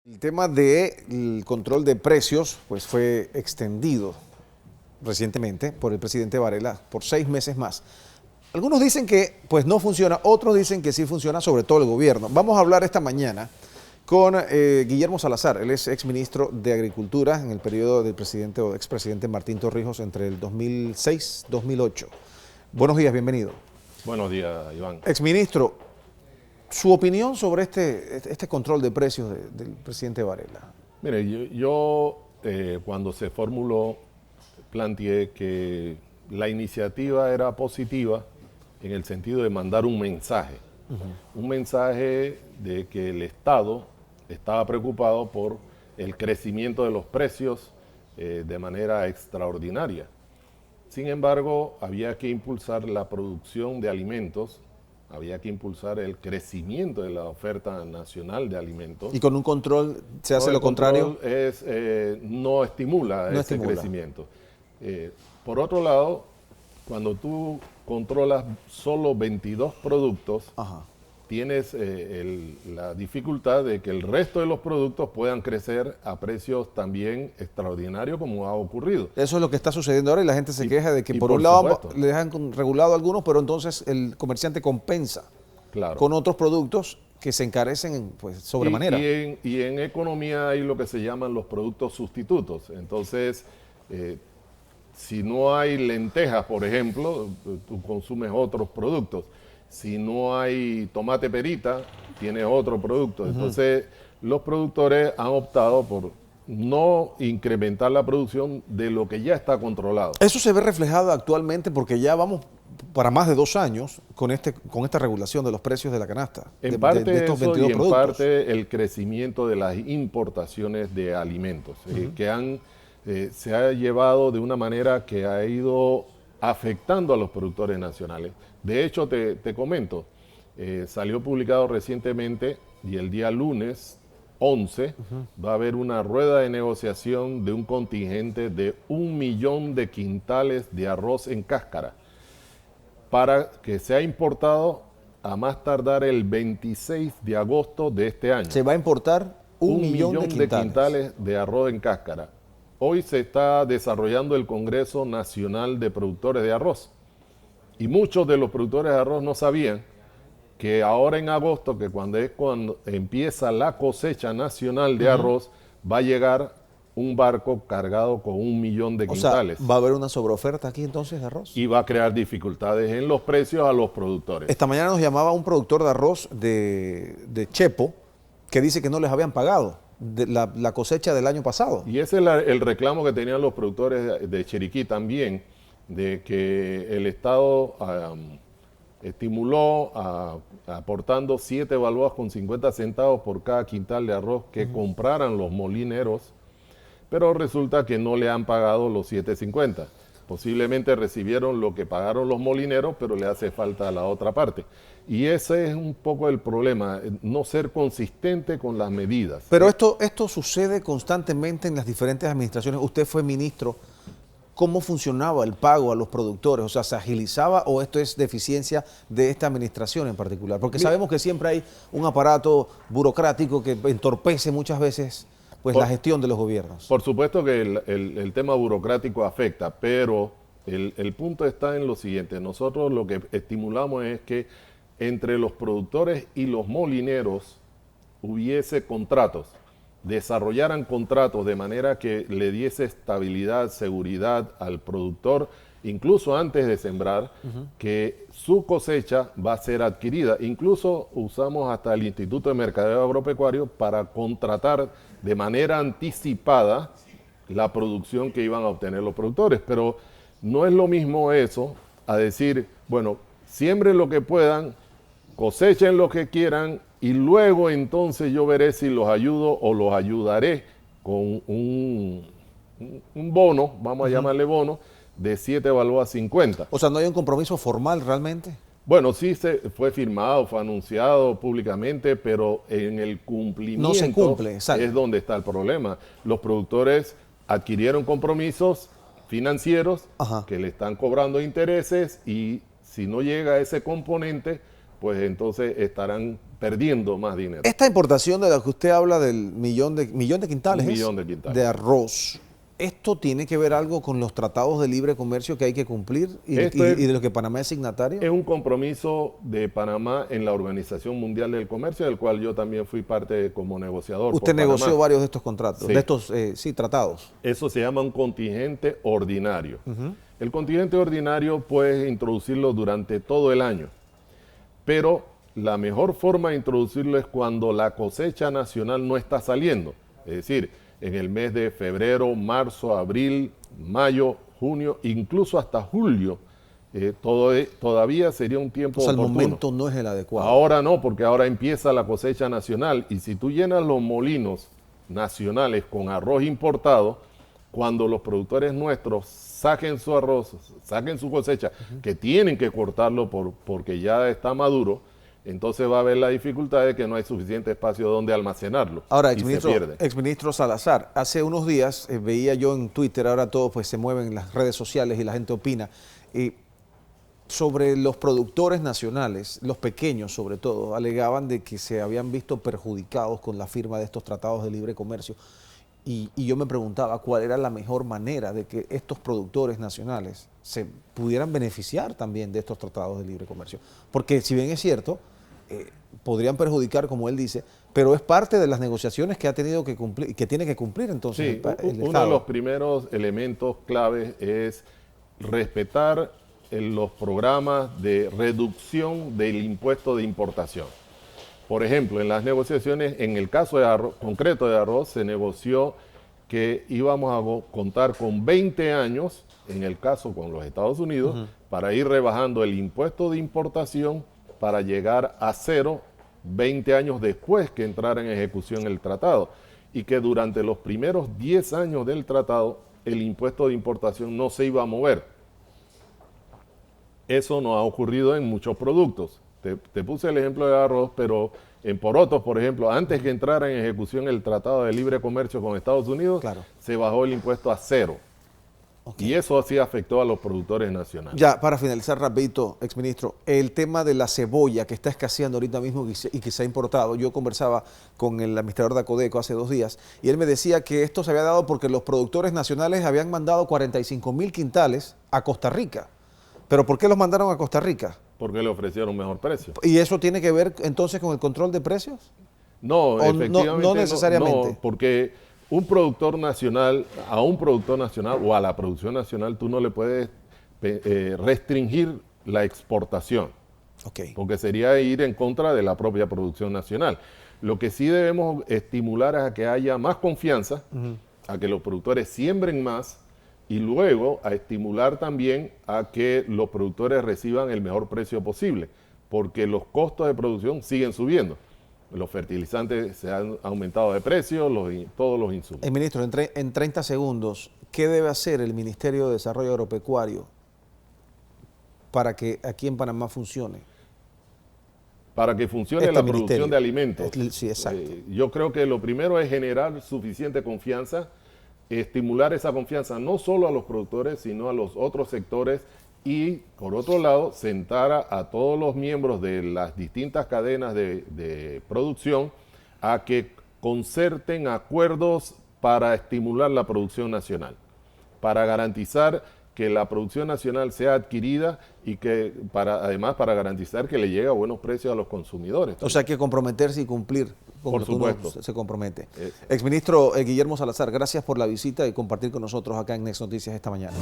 El tema del control de precios pues fue extendido recientemente por el presidente Varela por 6 meses más. Algunos dicen que pues no funciona, otros dicen que sí funciona, sobre todo el gobierno. Vamos a hablar esta mañana con Guillermo Salazar. Él es exministro de Agricultura en el periodo del presidente o expresidente Martín Torrijos entre el 2006 y 2008. Buenos días, bienvenido. Buenos días, Iván. Exministro, su opinión sobre este control de precios del presidente Varela. Mire, yo cuando se formuló planteé que la iniciativa era positiva en el sentido de mandar un mensaje. Un mensaje de que el Estado estaba preocupado por el crecimiento de los precios de manera extraordinaria. Sin embargo, había que impulsar la producción de alimentos, había que impulsar el crecimiento de la oferta nacional de alimentos. ¿Y con un control se hace lo contrario? No estimula ese crecimiento. Por otro lado, cuando tú controlas solo 22 productos, tienes la dificultad de que el resto de los productos puedan crecer a precios también extraordinarios como ha ocurrido. Eso es lo que está sucediendo ahora y la gente se queja de que por un lado le dejan regulado a algunos, pero entonces el comerciante compensa con otros productos que se encarecen pues, sobremanera. Y en economía hay lo que se llaman los productos sustitutos. Entonces, si no hay lentejas, por ejemplo, tú consumes otros productos. Si no hay tomate perita, tienes otro producto. Entonces, los productores han optado por no incrementar la producción de lo que ya está controlado. Eso se ve reflejado actualmente porque ya vamos para más de 2 años con esta regulación de los precios de la canasta. En parte de estos 22 productos. Parte el crecimiento de las importaciones de alimentos, que se ha llevado de una manera que ha ido afectando a los productores nacionales. De hecho, te comento, salió publicado recientemente y el día lunes 11 va a haber una rueda de negociación de un contingente de 1 millón de quintales de arroz en cáscara para que sea importado a más tardar el 26 de agosto de este año. Se va a importar 1 millón de quintales de arroz en cáscara. Hoy se está desarrollando el Congreso Nacional de Productores de Arroz. Y muchos de los productores de arroz no sabían que ahora en agosto, que cuando empieza la cosecha nacional de arroz, va a llegar un barco cargado con 1 millón de quintales. O sea, ¿va a haber una sobreoferta aquí entonces de arroz? Y va a crear dificultades en los precios a los productores. Esta mañana nos llamaba un productor de arroz de Chepo que dice que no les habían pagado de la cosecha del año pasado. Y ese es el reclamo que tenían los productores de Chiriquí también, de que el Estado estimuló aportando 7 balboas con 50 centavos por cada quintal de arroz que compraran los molineros, pero resulta que no le han pagado los 7.50. Posiblemente recibieron lo que pagaron los molineros, pero le hace falta la otra parte. Y ese es un poco el problema, no ser consistente con las medidas. Pero esto sucede constantemente en las diferentes administraciones. Usted fue ministro. ¿Cómo funcionaba el pago a los productores? O sea, ¿se agilizaba o esto es deficiencia de esta administración en particular? Porque sabemos que siempre hay un aparato burocrático que entorpece muchas veces pues, la gestión de los gobiernos. Por supuesto que el tema burocrático afecta, pero el punto está en lo siguiente. Nosotros lo que estimulamos es que entre los productores y los molineros hubiese contratos. Desarrollaran contratos de manera que le diese estabilidad, seguridad al productor, incluso antes de sembrar, que su cosecha va a ser adquirida. Incluso usamos hasta el Instituto de Mercadeo Agropecuario para contratar de manera anticipada la producción que iban a obtener los productores. Pero no es lo mismo eso a decir, bueno, siembren lo que puedan, cosechen lo que quieran, y luego entonces yo veré si los ayudo o los ayudaré con un bono, vamos a llamarle bono, de 7 balboas 50. O sea, ¿no hay un compromiso formal realmente? Bueno, sí fue firmado, fue anunciado públicamente, pero en el cumplimiento no se cumple, exacto. Es donde está el problema. Los productores adquirieron compromisos financieros que le están cobrando intereses y si no llega ese componente, pues entonces estarán perdiendo más dinero. Esta importación de la que usted habla del millón de quintales, Un millón de quintales. de arroz, ¿esto tiene que ver algo con los tratados de libre comercio que hay que cumplir y de los que Panamá es signatario? Es un compromiso de Panamá en la Organización Mundial del Comercio, del cual yo también fui parte como negociador. Usted negoció varios de estos contratos, Sí. de estos tratados. Eso se llama un contingente ordinario. El contingente ordinario puedes introducirlo durante todo el año, pero la mejor forma de introducirlo es cuando la cosecha nacional no está saliendo. Es decir, en el mes de febrero, marzo, abril, mayo, junio, incluso hasta julio, todavía sería un tiempo O sea, el oportuno. momento no es el adecuado. Ahora no, porque ahora empieza la cosecha nacional y si tú llenas los molinos nacionales con arroz importado, cuando los productores nuestros saquen su arroz, saquen su cosecha, que tienen que cortarlo porque ya está maduro, entonces va a haber la dificultad de que no hay suficiente espacio donde almacenarlo. Ahora, y se pierde. exministro Salazar, hace unos días veía yo en Twitter, ahora todo pues se mueve en las redes sociales y la gente opina, sobre los productores nacionales, los pequeños sobre todo, alegaban de que se habían visto perjudicados con la firma de estos tratados de libre comercio. Y yo me preguntaba cuál era la mejor manera de que estos productores nacionales se pudieran beneficiar también de estos tratados de libre comercio. Porque si bien es cierto, podrían perjudicar, como él dice, pero es parte de las negociaciones que ha tenido que cumplir, que tiene que cumplir entonces Sí, el uno Estado. de los primeros elementos claves es respetar los programas de reducción del impuesto de importación. Por ejemplo, en las negociaciones, en el caso de arroz, concreto de arroz, se negoció que íbamos a contar con 20 años, en el caso con los Estados Unidos, para ir rebajando el impuesto de importación para llegar a cero 20 años después que entrara en ejecución el tratado. Y que durante los primeros 10 años del tratado, el impuesto de importación no se iba a mover. Eso no ha ocurrido en muchos productos. Te puse el ejemplo del arroz, pero en porotos, por ejemplo, antes que entrara en ejecución el Tratado de Libre Comercio con Estados Unidos, Claro. se bajó el impuesto a cero. Okay. Y eso sí afectó a los productores nacionales. Ya, para finalizar rapidito, exministro, el tema de la cebolla que está escaseando ahorita mismo y que se ha importado. Yo conversaba con el administrador de Acodeco hace 2 días y él me decía que esto se había dado porque los productores nacionales habían mandado 45,000 quintales a Costa Rica. ¿Pero por qué los mandaron a Costa Rica? Porque le ofrecieron mejor precio. ¿Y eso tiene que ver entonces con el control de precios? No, ¿O efectivamente no necesariamente? no, porque un productor nacional, a un productor nacional o a la producción nacional, tú no le puedes restringir la exportación. Okay. Porque sería ir en contra de la propia producción nacional. Lo que sí debemos estimular es a que haya más confianza, a que los productores siembren más y luego a estimular también a que los productores reciban el mejor precio posible, porque los costos de producción siguen subiendo. Los fertilizantes se han aumentado de precio, todos los insumos. Ministro, en 30 segundos, ¿qué debe hacer el Ministerio de Desarrollo Agropecuario para que aquí en Panamá funcione? Para que funcione la producción ministerio de alimentos. Sí, exacto. Yo creo que lo primero es generar suficiente confianza, estimular esa confianza no solo a los productores, sino a los otros sectores y, por otro lado, sentar a todos los miembros de las distintas cadenas de producción a que concerten acuerdos para estimular la producción nacional, para garantizar que la producción nacional sea adquirida y que además para garantizar que le llegue a buenos precios a los consumidores. O sea, hay que comprometerse y cumplir con Por lo que uno supuesto. se compromete. Exministro Guillermo Salazar, gracias por la visita y compartir con nosotros acá en Next Noticias esta mañana.